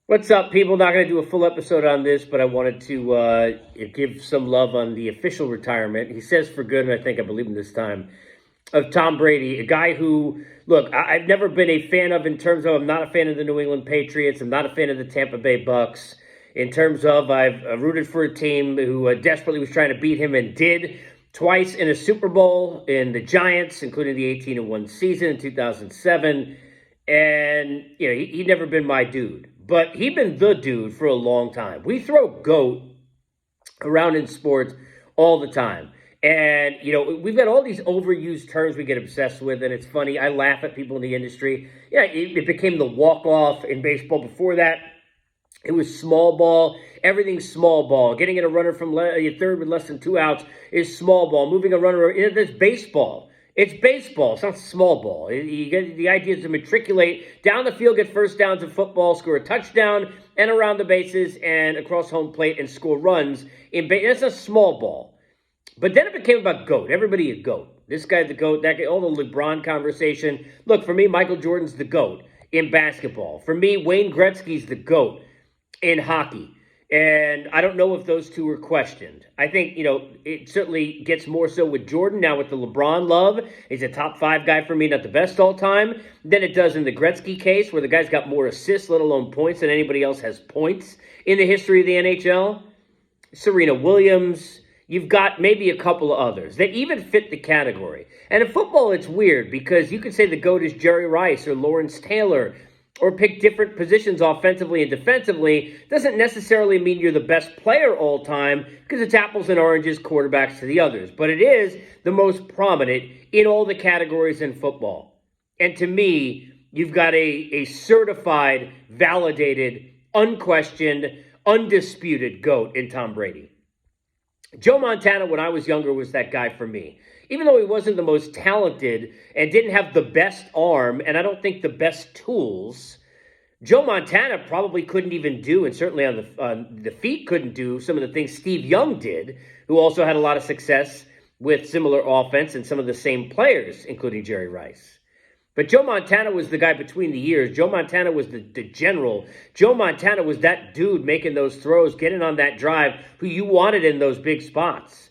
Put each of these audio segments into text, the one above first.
What's up, people? Not going to do a full episode on this, but I wanted to give some love on the official retirement. He says for good, and I believe him this time, of Tom Brady, a guy who, look, I've never been a fan of in terms of I'm not a fan of the New England Patriots. I'm not a fan of the Tampa Bay Bucks. In terms of I've rooted for a team who desperately was trying to beat him and did twice in a Super Bowl in the Giants, including the 18-1 season in 2007. And, he'd never been my dude. But he'd been the dude for a long time. We throw GOAT around in sports all the time. And, we've got all these overused terms we get obsessed with, and it's funny. I laugh at people in the industry. Yeah, it became the walk-off in baseball. Before that, it was small ball. Everything's small ball. Getting in a runner from third with less than 2 outs is small ball. Moving a runner, there's baseball. It's baseball. It's not small ball. You get the idea is to matriculate down the field, get first downs in football, score a touchdown, and around the bases and across home plate and score runs. That's a small ball. But then it became about GOAT. Everybody a GOAT. This guy's the GOAT. That guy, all the LeBron conversation. Look, for me, Michael Jordan's the GOAT in basketball. For me, Wayne Gretzky's the GOAT in hockey. And I don't know if those two were questioned. I think, it certainly gets more so with Jordan now with the LeBron love. He's a top 5 guy for me, not the best all time, than it does in the Gretzky case where the guy's got more assists, let alone points, than anybody else has points in the history of the NHL. Serena Williams. You've got maybe a couple of others that even fit the category. And in football, it's weird because you could say the GOAT is Jerry Rice or Lawrence Taylor, or pick different positions offensively and defensively. Doesn't necessarily mean you're the best player all time because it's apples and oranges, quarterbacks to the others. But it is the most prominent in all the categories in football. And to me, you've got a certified, validated, unquestioned, undisputed GOAT in Tom Brady. Joe Montana, when I was younger, was that guy for me. Even though he wasn't the most talented and didn't have the best arm, and I don't think the best tools, Joe Montana probably couldn't even do, and certainly on the feet couldn't do some of the things Steve Young did, who also had a lot of success with similar offense and some of the same players, including Jerry Rice. But Joe Montana was the guy between the years. Joe Montana was the general. Joe Montana was that dude making those throws, getting on that drive, who you wanted in those big spots.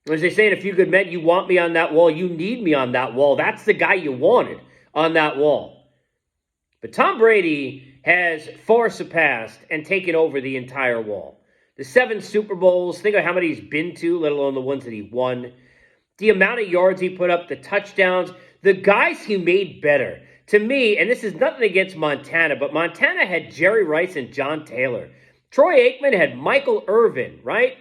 As they say in A Few Good Men, you want me on that wall, you need me on that wall. That's the guy you wanted on that wall. But Tom Brady has far surpassed and taken over the entire wall. The 7 Super Bowls, think of how many he's been to, let alone the ones that he won. The amount of yards he put up, the touchdowns, the guys he made better. To me, and this is nothing against Montana, but Montana had Jerry Rice and John Taylor. Troy Aikman had Michael Irvin, right?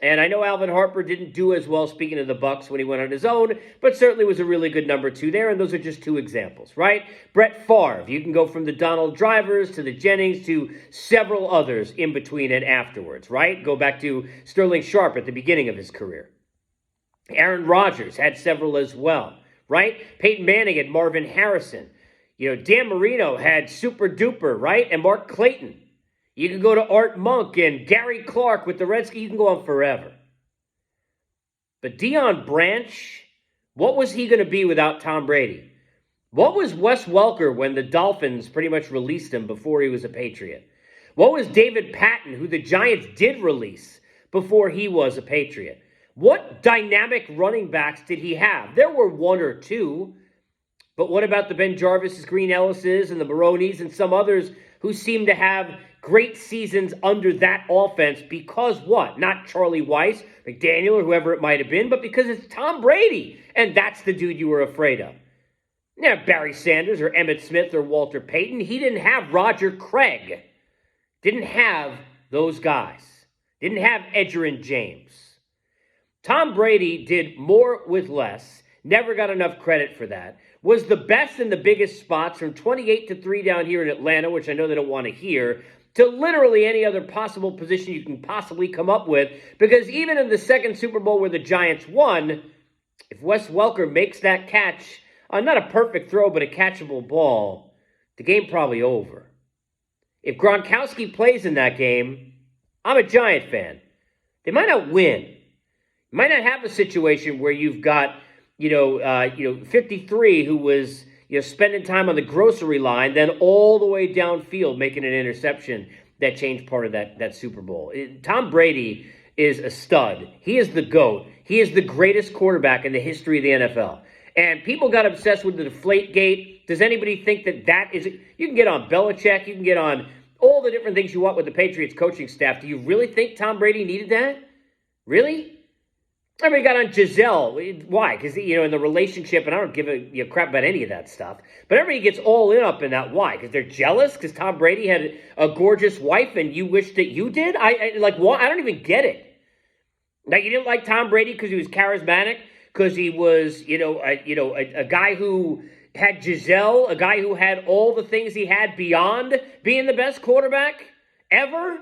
And I know Alvin Harper didn't do as well, speaking of the Bucks, when he went on his own, but certainly was a really good number 2 there, and those are just 2 examples, right? Brett Favre, you can go from the Donald Drivers to the Jennings to several others in between and afterwards, right? Go back to Sterling Sharp at the beginning of his career. Aaron Rodgers had several as well, right? Peyton Manning had Marvin Harrison. Dan Marino had Super Duper, right? And Mark Clayton. You can go to Art Monk and Gary Clark with the Redskins. You can go on forever. But Deion Branch, what was he going to be without Tom Brady? What was Wes Welker when the Dolphins pretty much released him before he was a Patriot? What was David Patton, who the Giants did release before he was a Patriot? What dynamic running backs did he have? There were 1 or 2. But what about the Ben Jarvis's, Green Ellis's, and the Maronis and some others who seem to have great seasons under that offense because what? Not Charlie Weiss, McDaniel, or whoever it might have been, but because it's Tom Brady, and that's the dude you were afraid of. Now, Barry Sanders or Emmitt Smith or Walter Payton, he didn't have Roger Craig. Didn't have those guys. Didn't have Edgerrin James. Tom Brady did more with less, never got enough credit for that, was the best in the biggest spots from 28-3 down here in Atlanta, which I know they don't want to hear, to literally any other possible position you can possibly come up with, because even in the second Super Bowl where the Giants won, if Wes Welker makes that catch, not a perfect throw, but a catchable ball, the game probably over. If Gronkowski plays in that game, I'm a Giant fan. They might not win. You might not have a situation where you've got, 53 who was, spending time on the grocery line, then all the way downfield making an interception that changed part of that Super Bowl. Tom Brady is a stud. He is the GOAT. He is the greatest quarterback in the history of the NFL. And people got obsessed with the Deflategate. Does anybody think that is... You can get on Belichick. You can get on all the different things you want with the Patriots coaching staff. Do you really think Tom Brady needed that? Really? Everybody got on Giselle. Why? Because, in the relationship, and I don't give a crap about any of that stuff, but everybody gets all in up in that. Why? Because they're jealous? Because Tom Brady had a gorgeous wife and you wish that you did? What? I don't even get it. Like, you didn't like Tom Brady because he was charismatic? Because he was, a guy who had Giselle, a guy who had all the things he had beyond being the best quarterback ever?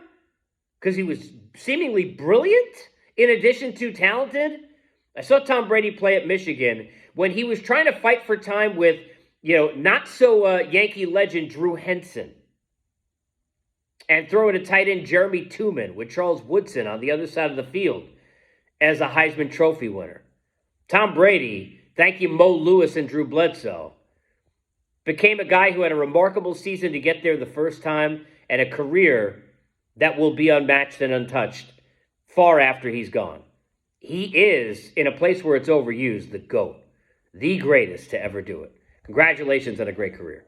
Because he was seemingly brilliant? In addition to talented? I saw Tom Brady play at Michigan when he was trying to fight for time with, not-so-Yankee legend Drew Henson. And throwing a tight end Jeremy Tooman with Charles Woodson on the other side of the field as a Heisman Trophy winner. Tom Brady, thank you Mo Lewis and Drew Bledsoe, became a guy who had a remarkable season to get there the first time and a career that will be unmatched and untouched far after he's gone. He is, in a place where it's overused, the GOAT. The greatest to ever do it. Congratulations on a great career.